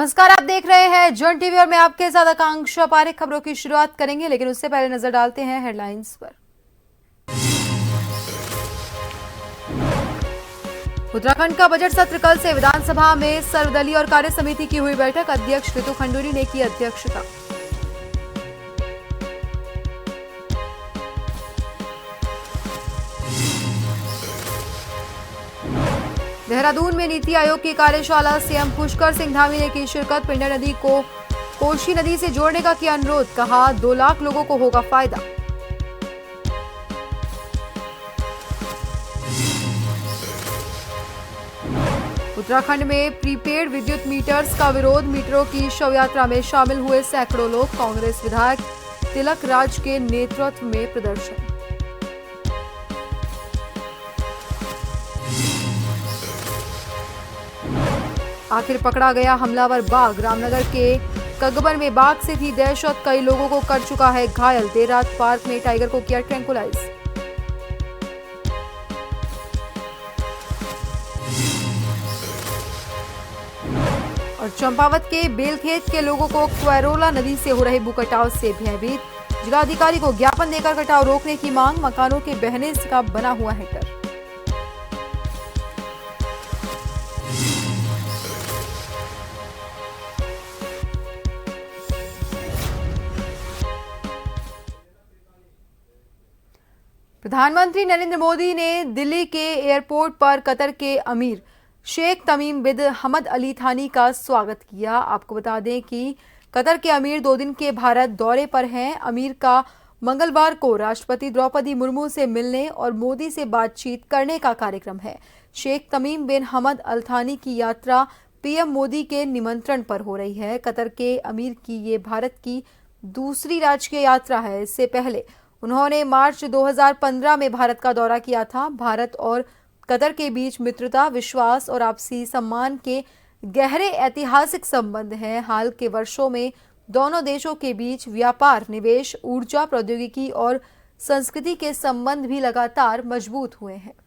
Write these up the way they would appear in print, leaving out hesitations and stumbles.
नमस्कार, आप देख रहे हैं जन टीवी और मैं आपके साथ आकांक्षा पारेख। खबरों की शुरुआत करेंगे, लेकिन उससे पहले नजर डालते हैं हेडलाइंस पर। उत्तराखंड का बजट सत्र कल से। विधानसभा में सर्वदलीय और कार्य समिति की हुई बैठक। अध्यक्ष ऋतु खंडूरी ने की अध्यक्षता। देहरादून में नीति आयोग की कार्यशाला। सीएम पुष्कर सिंह धामी ने की शिरकत। पिंडर नदी को कोशी नदी से जोड़ने का किया अनुरोध। कहा 2 लाख लोगों को होगा फायदा। उत्तराखंड में प्रीपेड विद्युत मीटर्स का विरोध। मीटरों की शव यात्रा में शामिल हुए सैकड़ों लोग। कांग्रेस विधायक तिलक राज के नेतृत्व में प्रदर्शन। आखिर पकड़ा गया हमलावर बाघ। रामनगर के कगबर में बाघ से थी दहशत। कई लोगों को कर चुका है घायल। देर रात पार्क में टाइगर को किया ट्रैंकुलाइज। और चंपावत के बेलखेत के लोगों को क्वेरोला नदी से हो रहे भूकटाव से भयभीत। जिलाधिकारी को ज्ञापन देकर कटाव रोकने की मांग। मकानों के बहने का बना हुआ है डर। प्रधानमंत्री नरेंद्र मोदी ने दिल्ली के एयरपोर्ट पर कतर के अमीर शेख तमीम बिन हमद अल थानी का स्वागत किया। आपको बता दें कि कतर के अमीर 2 दिन के भारत दौरे पर हैं। अमीर का मंगलवार को राष्ट्रपति द्रौपदी मुर्मू से मिलने और मोदी से बातचीत करने का कार्यक्रम है। शेख तमीम बिन हमद अल थानी की यात्रा पीएम मोदी के निमंत्रण पर हो रही है। कतर के अमीर की ये भारत की दूसरी राजकीय यात्रा है। इससे पहले उन्होंने मार्च 2015 में भारत का दौरा किया था। भारत और कतर के बीच मित्रता, विश्वास और आपसी सम्मान के गहरे ऐतिहासिक संबंध हैं। हाल के वर्षों में दोनों देशों के बीच व्यापार, निवेश, ऊर्जा, प्रौद्योगिकी और संस्कृति के संबंध भी लगातार मजबूत हुए हैं।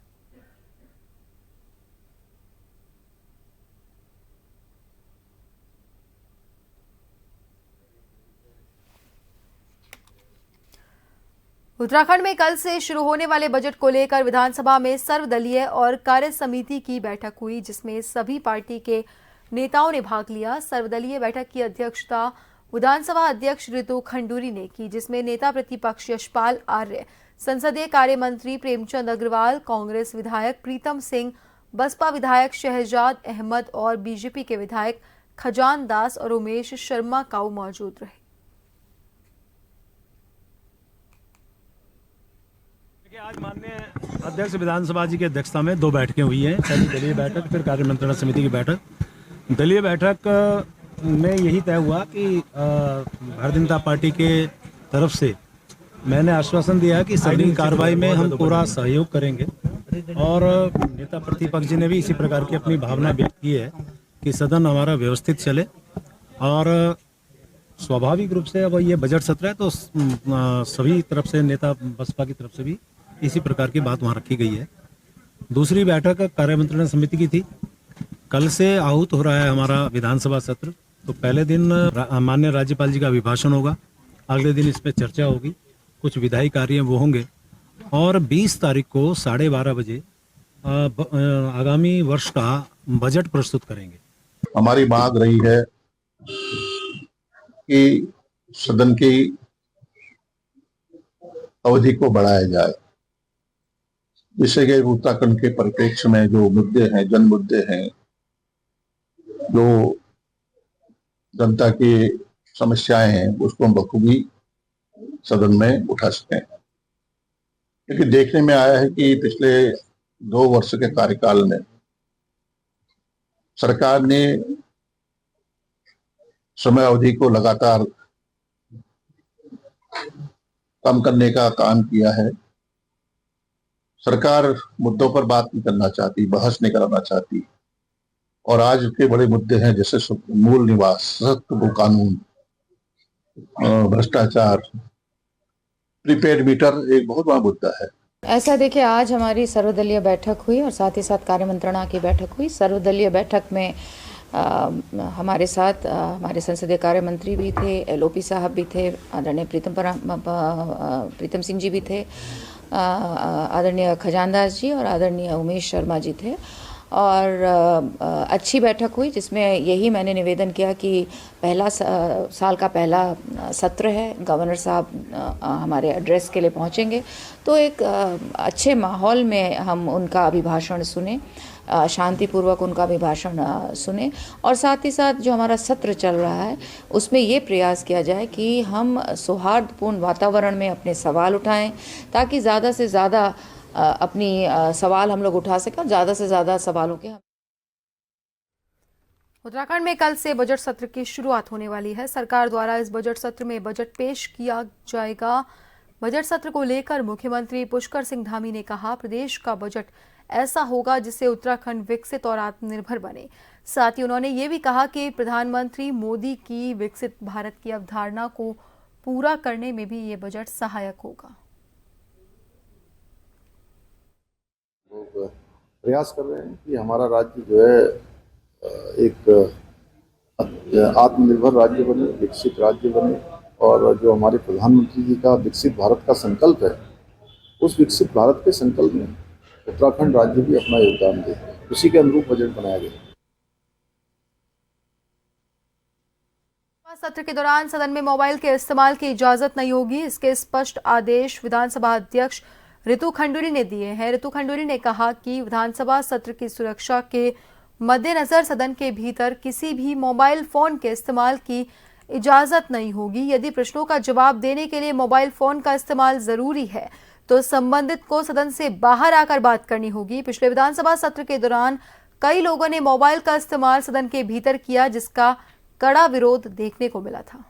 उत्तराखंड में कल से शुरू होने वाले बजट को लेकर विधानसभा में सर्वदलीय और कार्य समिति की बैठक हुई, जिसमें सभी पार्टी के नेताओं ने भाग लिया। सर्वदलीय बैठक की अध्यक्षता विधानसभा अध्यक्ष ऋतु खंडूरी ने की, जिसमें नेता प्रतिपक्ष यशपाल आर्य, संसदीय कार्य मंत्री प्रेमचंद अग्रवाल, कांग्रेस विधायक प्रीतम सिंह, बसपा विधायक शहजाद अहमद और बीजेपी के विधायक खजान दास और उमेश शर्मा काऊ मौजूद रहे। आज माननीय अध्यक्ष विधानसभा जी की अध्यक्षता में 2 बैठकें हुई हैं। पहली दलीय बैठक, फिर कार्य मंत्रणा समिति की बैठक। दलीय बैठक में यही तय हुआ कि भारतीय जनता पार्टी के तरफ से मैंने आश्वासन दिया कि सदन कार्रवाई में हम पूरा सहयोग करेंगे और नेता प्रतिपक्ष जी ने भी इसी प्रकार की अपनी भावना व्यक्त की है कि सदन हमारा व्यवस्थित चले। और स्वाभाविक रूप से अब ये बजट सत्र है तो सभी तरफ से, नेता बसपा की तरफ से भी इसी प्रकार की बात वहाँ रखी गई है। दूसरी बैठक कार्य मंत्रणा समिति की थी। कल से आहूत हो रहा है हमारा विधानसभा सत्र। तो पहले दिन माननीय राज्यपाल जी का अभिभाषण होगा, अगले दिन इस पर चर्चा होगी, कुछ विधायी कार्य वो होंगे और 20 तारीख को 12:30 बजे आगामी वर्ष का बजट प्रस्तुत करेंगे। हमारी मांग रही है कि सदन की अवधि को बढ़ाया जाए, जिससे कि उत्तराखंड के परिप्रेक्ष्य में जो मुद्दे हैं, जन मुद्दे हैं, जो जनता की समस्याएं हैं, उसको हम बखूबी सदन में उठा सकें। क्योंकि देखने में आया है कि पिछले 2 वर्ष के कार्यकाल में सरकार ने समय अवधि को लगातार कम करने का काम किया है। सरकार मुद्दों पर बात नहीं करना चाहती, बहस नहीं कराना चाहती। और आज के बड़े मुद्दे हैं जैसे मूल निवास, सशक्त कानून, भ्रष्टाचार, प्रीपेड मीटर एक बहुत बड़ा मुद्दा है। ऐसा देखिए, आज हमारी सर्वदलीय बैठक हुई और साथ ही साथ कार्य मंत्रणा की बैठक हुई। सर्वदलीय बैठक में हमारे साथ हमारे संसदीय कार्य मंत्री भी थे, एलओपी साहब भी थे, आदरणीय प्रीतम सिंह जी भी थे, आदरणीय खजानदास जी और आदरणीय उमेश शर्मा जी थे। और अच्छी बैठक हुई जिसमें यही मैंने निवेदन किया कि पहला साल का पहला सत्र है, गवर्नर साहब हमारे एड्रेस के लिए पहुंचेंगे, तो एक अच्छे माहौल में हम उनका अभिभाषण सुने, शांतिपूर्वक उनका अभिभाषण सुने, और साथ ही साथ जो हमारा सत्र चल रहा है उसमें ये प्रयास किया जाए कि हम सौहार्दपूर्ण वातावरण में अपने सवाल उठाएं, ताकि ज़्यादा से ज़्यादा अपनी सवाल हम लोग उठा सकें और ज़्यादा से ज़्यादा सवालों के। उत्तराखंड में कल से बजट सत्र की शुरुआत होने वाली है। सरकार द्वारा इस बजट सत्र में बजट पेश किया जाएगा। बजट सत्र को लेकर मुख्यमंत्री पुष्कर सिंह धामी ने कहा, प्रदेश का बजट ऐसा होगा जिससे उत्तराखंड विकसित और आत्मनिर्भर बने। साथ ही उन्होंने ये भी कहा कि प्रधानमंत्री मोदी की विकसित भारत की अवधारणा को पूरा करने में भी ये बजट सहायक होगा। लोग प्रयास कर रहे हैं कि हमारा राज्य जो है एक आत्मनिर्भर राज्य बने, विकसित राज्य बने, और जो हमारे प्रधानमंत्री जी का विकसित भारत का संकल्प है, उस विकसित भारत के संकल्प में उत्तराखंड राज्य भी अपना योगदान दे, उसी के अनुरूप बजट बनाया गया। सत्र के दौरान सदन में मोबाइल के इस्तेमाल की इजाजत नहीं होगी। इसके स्पष्ट आदेश विधानसभा अध्यक्ष ऋतु खंडूरी ने दिए हैं। ऋतु खंडूरी ने कहा कि विधानसभा सत्र की सुरक्षा के मद्देनजर सदन के भीतर किसी भी मोबाइल फोन के इस्तेमाल की इजाजत नहीं होगी। यदि प्रश्नों का जवाब देने के लिए मोबाइल फोन का इस्तेमाल जरूरी है तो संबंधित को सदन से बाहर आकर बात करनी होगी। पिछले विधानसभा सत्र के दौरान कई लोगों ने मोबाइल का इस्तेमाल सदन के भीतर किया, जिसका कड़ा विरोध देखने को मिला था।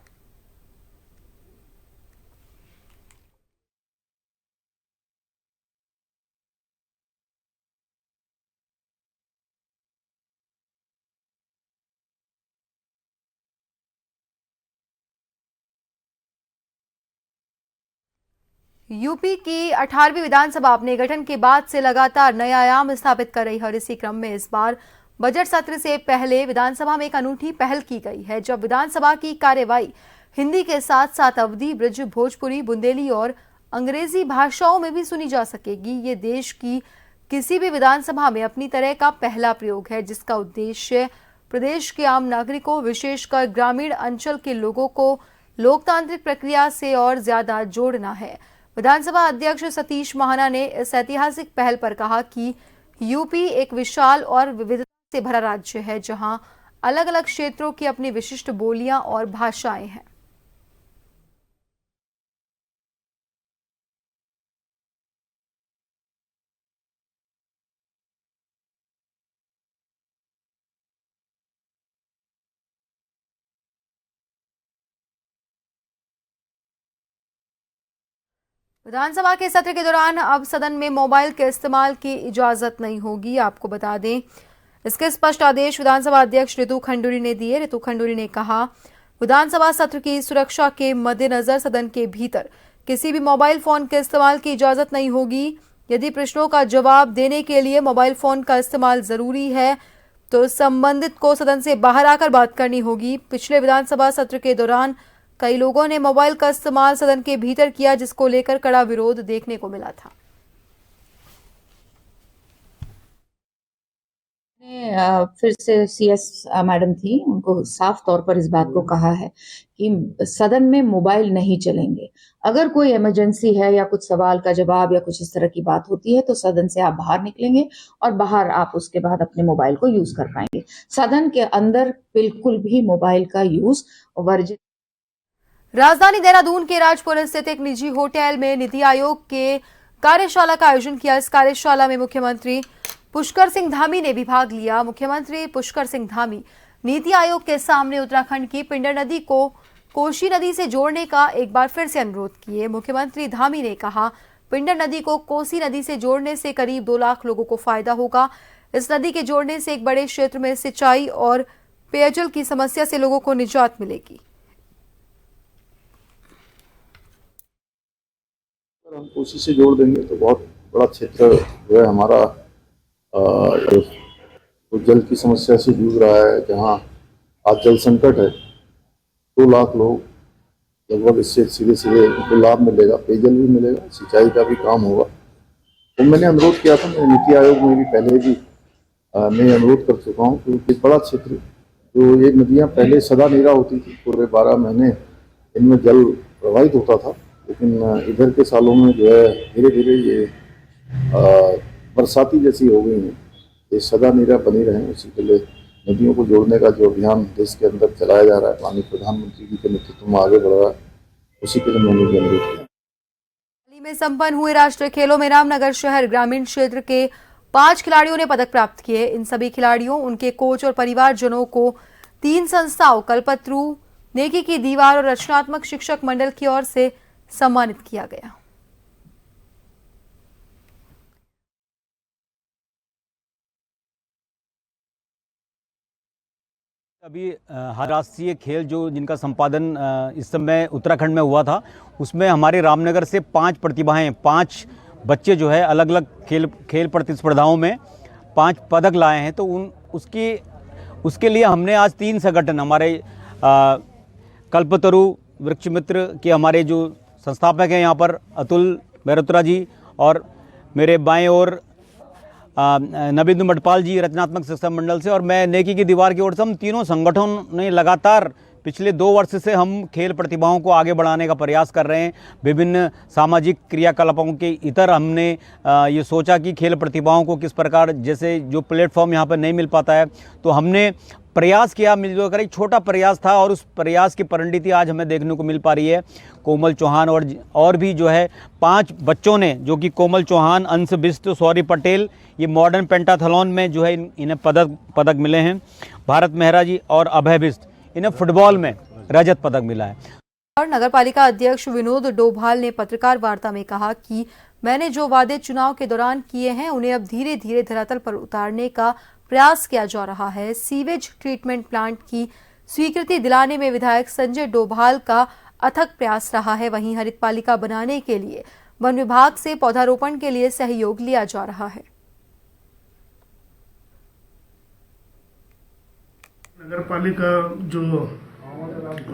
यूपी की 18वीं विधानसभा अपने गठन के बाद से लगातार नए आयाम स्थापित कर रही है और इसी क्रम में इस बार बजट सत्र से पहले विधानसभा में एक अनूठी पहल की गई है, जब विधानसभा की कार्यवाही हिंदी के साथ साथ अवधी, ब्रज, भोजपुरी, बुंदेली और अंग्रेजी भाषाओं में भी सुनी जा सकेगी। ये देश की किसी भी विधानसभा में अपनी तरह का पहला प्रयोग है, जिसका उद्देश्य प्रदेश के आम नागरिकों, विशेषकर ग्रामीण अंचल के लोगों को लोकतांत्रिक प्रक्रिया से और ज्यादा जोड़ना है। विधानसभा अध्यक्ष सतीश महाना ने इस ऐतिहासिक पहल पर कहा कि यूपी एक विशाल और विविधता से भरा राज्य है, जहां अलग अलग क्षेत्रों की अपनी विशिष्ट बोलियां और भाषाएं हैं। विधानसभा के सत्र के दौरान अब सदन में मोबाइल के इस्तेमाल की इजाजत नहीं होगी। आपको बता दें, इसके स्पष्ट आदेश विधानसभा अध्यक्ष ऋतु खंडूरी ने दिए। ऋतु खंडूरी ने कहा, विधानसभा सत्र की सुरक्षा के मद्देनजर सदन के भीतर किसी भी मोबाइल फोन के इस्तेमाल की इजाजत नहीं होगी। यदि प्रश्नों का जवाब देने के लिए मोबाइल फोन का इस्तेमाल जरूरी है तो संबंधित को सदन से बाहर आकर बात करनी होगी। पिछले विधानसभा सत्र के दौरान कई लोगों ने मोबाइल का इस्तेमाल सदन के भीतर किया, जिसको लेकर कड़ा विरोध देखने को मिला था। फिर से सीएस मैडम थी, उनको साफ तौर पर इस बात को कहा है कि सदन में मोबाइल नहीं चलेंगे। अगर कोई इमरजेंसी है या कुछ सवाल का जवाब या कुछ इस तरह की बात होती है तो सदन से आप बाहर निकलेंगे और बाहर आप उसके बाद अपने मोबाइल को यूज कर पाएंगे। सदन के अंदर बिल्कुल भी मोबाइल का यूज वर्जित। राजधानी देहरादून के राजपुर स्थित एक निजी होटल में नीति आयोग के कार्यशाला का आयोजन किया। इस कार्यशाला में मुख्यमंत्री पुष्कर सिंह धामी ने भी भाग लिया। मुख्यमंत्री पुष्कर सिंह धामी नीति आयोग के सामने उत्तराखंड की पिंडर नदी को कोसी नदी से जोड़ने का एक बार फिर से अनुरोध किए। मुख्यमंत्री धामी ने कहा, पिंडर नदी को कोसी नदी से जोड़ने से करीब 2 लाख लोगों को फायदा होगा। इस नदी के जोड़ने से एक बड़े क्षेत्र में सिंचाई और पेयजल की समस्या से लोगों को निजात मिलेगी। अगर हम कोसी से जोड़ देंगे तो बहुत बड़ा क्षेत्र जो है हमारा तो जल की समस्या से जूझ रहा है, जहाँ आज जल संकट है, 2 लाख लोग लगभग इससे सीधे सीधे उनको लाभ मिलेगा, पेयजल भी मिलेगा, सिंचाई का भी काम होगा। तो मैंने अनुरोध किया था, मैं नीति आयोग में भी पहले भी मैं अनुरोध कर चुका हूँ कि एक बड़ा क्षेत्र जो ये नदियाँ पहले सदा नीरा होती थी, पूरे 12 महीने इनमें जल प्रवाहित होता था, लेकिन इधर के सालों में जो है धीरे धीरे ये बरसाती जैसी हो गई हैं, ये सदा नीरा बनी रहे। उसी के लिए नदियों को जोड़ने का जो अभियान देश के अंदर चलाया जा रहा है, माननीय प्रधानमंत्री जी के नेतृत्व में आगे बढ़ रहा है, उसी के लिए मैंने भी अनुरोध किया। हाल ही में संपन्न हुए राष्ट्रीय खेलों में रामनगर शहर ग्रामीण क्षेत्र के 5 खिलाड़ियों ने पदक प्राप्त किए। इन सभी खिलाड़ियों, उनके कोच और परिवारजनों को 3 संस्थाओं कल्पतरू, नेकी की दीवार और रचनात्मक शिक्षक मंडल की ओर से सम्मानित किया गया। अभी हर राष्ट्रीय खेल जो जिनका संपादन इस समय उत्तराखंड में हुआ था, उसमें हमारे रामनगर से 5 प्रतिभाएं, 5 बच्चे जो है अलग अलग खेल प्रतिस्पर्धाओं में 5 पदक लाए हैं। तो उसके लिए हमने आज 3 संगठन, हमारे कल्पतरु वृक्ष मित्र के हमारे जो संस्थापक हैं यहाँ पर अतुल बैरोत्रा जी, और मेरे बाएं ओर नबिंदु मटपाल जी रचनात्मक शिक्षा मंडल से, और मैं नेकी की दीवार की ओर से, हम तीनों संगठनों ने लगातार पिछले 2 वर्ष से हम खेल प्रतिभाओं को आगे बढ़ाने का प्रयास कर रहे हैं। विभिन्न सामाजिक क्रियाकलापों के इतर हमने ये सोचा कि खेल प्रतिभाओं को किस प्रकार, जैसे जो प्लेटफॉर्म यहाँ पर नहीं मिल पाता है, तो हमने प्रयास किया, मिलजुल कर एक छोटा प्रयास था, और उस प्रयास की परिणति आज हमें देखने को मिल पा रही है। कोमल चौहान और भी जो है 5 बच्चों ने, जो कि कोमल चौहान, अंश बिष्ट, सौरी पटेल, ये मॉडर्न पेंटाथलॉन में जो है इन्हें पदक मिले हैं। भारत मेहरा जी और अभय बिष्ट, इन्हें फुटबॉल में रजत पदक मिला है। और नगरपालिका अध्यक्ष विनोद डोभाल ने पत्रकार वार्ता में कहा कि मैंने जो वादे चुनाव के दौरान किए हैं, उन्हें अब धीरे धीरे धरातल पर उतारने का प्रयास किया जा रहा है। सीवेज ट्रीटमेंट प्लांट की स्वीकृति दिलाने में विधायक संजय डोभाल का अथक प्रयास रहा है। वहीं हरित पालिका बनाने के लिए वन विभाग से पौधारोपण के लिए सहयोग लिया जा रहा है। नगर पालिका जो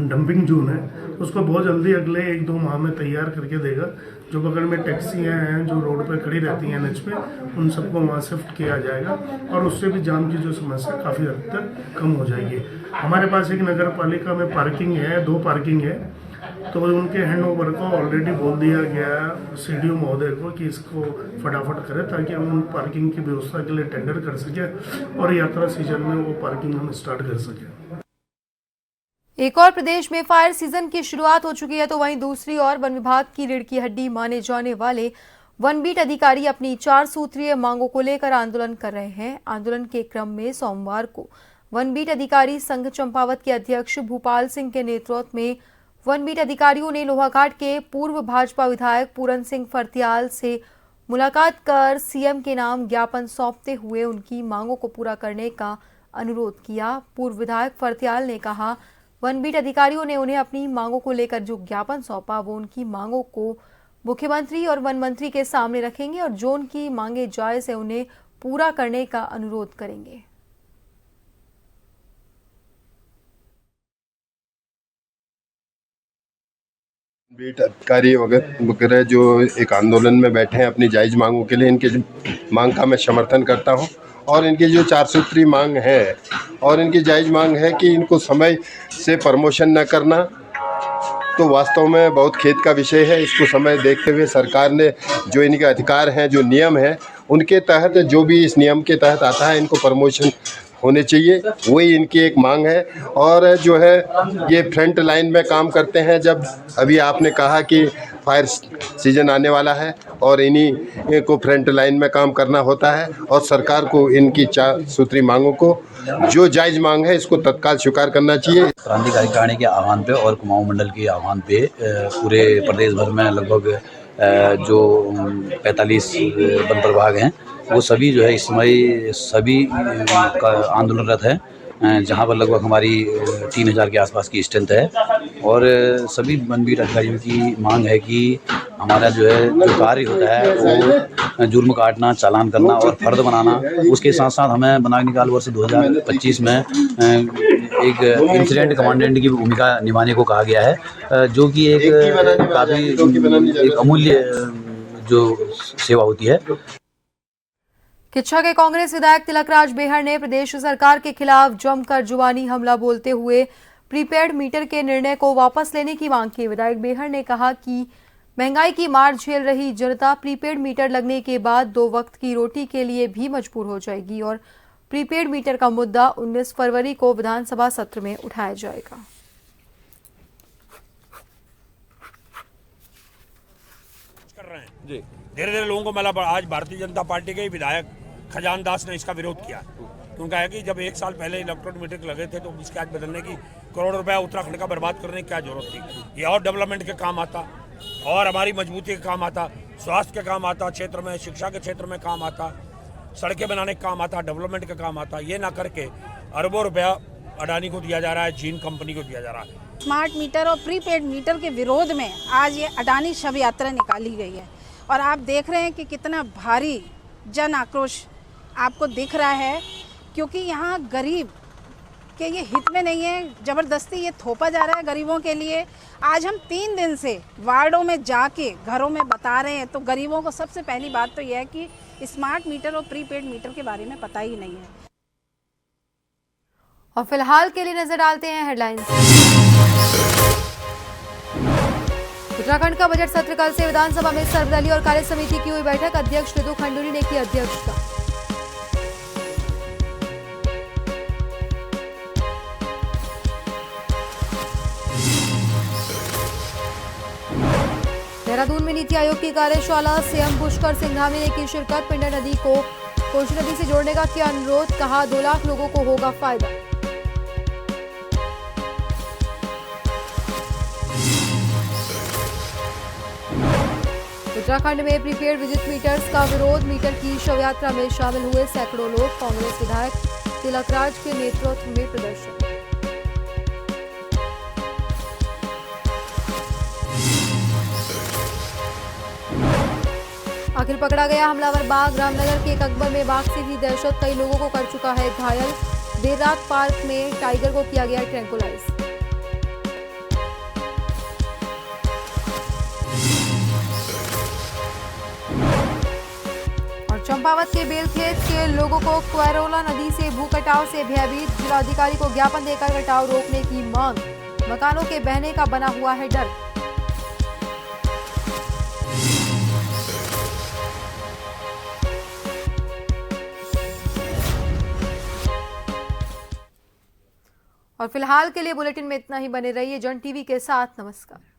डंपिंग जोन है उसको बहुत जल्दी अगले 1-2 माह में तैयार करके देगा। जो बगल में टैक्सियाँ हैं जो रोड पे खड़ी रहती हैं एनएच पे, उन सबको वहाँ शिफ्ट किया जाएगा और उससे भी जाम की जो समस्या काफ़ी हद तक कम हो जाएगी। हमारे पास एक नगर पालिका में पार्किंग है, 2 पार्किंग है, तो उनके हैंडओवर को ऑलरेडी बोल दिया गया सीडीओ महोदय को कि इसको फटाफट करें, ताकि हम उन पार्किंग की व्यवस्था के लिए टेंडर कर सकें और यात्रा सीजन में वो पार्किंग हम स्टार्ट कर सकें। एक और प्रदेश में फायर सीजन की शुरुआत हो चुकी है, तो वहीं दूसरी ओर वन विभाग की रीढ़ की हड्डी माने जाने वाले वनबीट अधिकारी अपनी 4 सूत्रीय मांगों को लेकर आंदोलन कर रहे हैं। आंदोलन के क्रम में सोमवार को वनबीट अधिकारी संघ चंपावत के अध्यक्ष भूपाल सिंह के नेतृत्व में वनबीट अधिकारियों ने लोहाघाट के पूर्व भाजपा विधायक पूरन सिंह फर्त्याल से मुलाकात कर सीएम के नाम ज्ञापन सौंपते हुए उनकी मांगों को पूरा करने का अनुरोध किया। पूर्व विधायक फर्त्याल ने कहा, वनबीट अधिकारियों ने उन्हें अपनी मांगों को लेकर जो ज्ञापन सौंपा, वो उनकी मांगों को मुख्यमंत्री और वन मंत्री के सामने रखेंगे और जो उनकी मांगे जायज है उन्हें पूरा करने का अनुरोध करेंगे। बीट अधिकारी वगैरह जो एक आंदोलन में बैठे हैं अपनी जायज मांगों के लिए, इनके मांग का मैं समर्थन करता हूं और इनकी जो 4 सूत्री मांग है और इनकी जायज मांग है कि इनको समय से प्रमोशन न करना, तो वास्तव में बहुत खेद का विषय है। इसको समय देखते हुए सरकार ने जो इनके अधिकार हैं, जो नियम है, उनके तहत जो भी इस नियम के तहत आता है इनको प्रमोशन होने चाहिए, वही इनकी एक मांग है। और जो है ये फ्रंट लाइन में काम करते हैं। जब अभी आपने कहा कि फायर सीजन आने वाला है और इन्हीं को फ्रंट लाइन में काम करना होता है और सरकार को इनकी 4 सूत्री मांगों को जो जायज मांग है इसको तत्काल स्वीकार करना चाहिए। क्रांतिकारी घराने के आह्वान पे और कुमाऊं मंडल के आह्वान पे पूरे प्रदेश भर में लगभग जो 45 वन प्रभाग हैं वो सभी जो है इस समय सभी का आंदोलनरत है, जहाँ पर लगभग हमारी 3000 के आसपास की स्ट्रेंथ है। और सभी वनबीट अधिकारियों की मांग है कि हमारा जो है जो कार्य होता है वो जुर्म काटना, चालान करना और फर्द बनाना। उसके साथ साथ हमें बनाग निकाल वर्ष 2025 में एक इंसिडेंट कमांडेंट की भूमिका निभाने को कहा गया है, जो कि एक काफ़ी एक अमूल्य जो सेवा होती है। किच्छा के कांग्रेस विधायक तिलकराज बेहर ने प्रदेश सरकार के खिलाफ जमकर जुबानी हमला बोलते हुए प्रीपेड मीटर के निर्णय को वापस लेने की मांग की। विधायक बेहर ने कहा कि महंगाई की मार झेल रही जनता प्रीपेड मीटर लगने के बाद 2 वक्त की रोटी के लिए भी मजबूर हो जाएगी और प्रीपेड मीटर का मुद्दा 19 फरवरी को विधानसभा सत्र में उठाया जाएगा। धीरे धीरे लोगों को मिला। आज भारतीय जनता पार्टी के विधायक खजान दास ने इसका विरोध किया, क्योंकि है कि जब 1 साल पहले इलेक्ट्रॉनिक मीटर लगे थे तो इसके आज बदलने की करोड़ रुपया उत्तराखंड का बर्बाद करने की क्या जरूरत थी। ये और डेवलपमेंट के काम आता और हमारी मजबूती के काम आता, स्वास्थ्य के काम आता, क्षेत्र में शिक्षा के क्षेत्र में काम आता, सड़कें बनाने का काम आता, डेवलपमेंट का काम आता। ये ना करके अरबों रुपया अडानी को दिया जा रहा है, जीन कंपनी को दिया जा रहा है। स्मार्ट मीटर और प्रीपेड मीटर के विरोध में आज ये अडानी शव यात्रा निकाली गई है और आप देख रहे हैं कि कितना भारी जन आक्रोश आपको दिख रहा है, क्योंकि यहाँ गरीब के ये हित में नहीं है, ज़बरदस्ती ये थोपा जा रहा है गरीबों के लिए। आज हम 3 दिन से वार्डों में जाके घरों में बता रहे हैं, तो गरीबों को सबसे पहली बात तो यह है कि स्मार्ट मीटर और प्रीपेड मीटर के बारे में पता ही नहीं है। और फिलहाल के लिए नजर डालते हैं हेडलाइंस। उत्तराखंड का बजट सत्र कल से विधानसभा में सर्वदलीय और कार्य समिति की हुई बैठक। अध्यक्ष ऋतु खंडूरी ने की अध्यक्षता। देहरादून में नीति आयोग की कार्यशाला, सीएम पुष्कर सिंह धामी ने की शिरकत। पिंडर नदी को कोसी नदी से जोड़ने का किया अनुरोध, कहा 2 लाख लोगों को होगा फायदा। उत्तराखंड में प्रीपेड विद्युत मीटर्स का विरोध, मीटर की शव यात्रा में शामिल हुए सैकड़ों लोग। कांग्रेस विधायक तिलकराज के नेतृत्व में प्रदर्शन। आखिर पकड़ा गया हमलावर बाघ। रामनगर के एक अकबर में बाघ से भी दहशत, कई लोगों को कर चुका है घायल। देर रात पार्क में टाइगर को किया गया ट्रैंकुलाइज। और चंपावत के बेलखेत के लोगों को क्वेरोला नदी से भू कटाव से भयभीत, जिलाधिकारी को ज्ञापन देकर कटाव रोकने की मांग। मकानों के बहने का बना हुआ है डर। और फिलहाल के लिए बुलेटिन में इतना ही। बने रहिए जन टीवी के साथ। नमस्कार।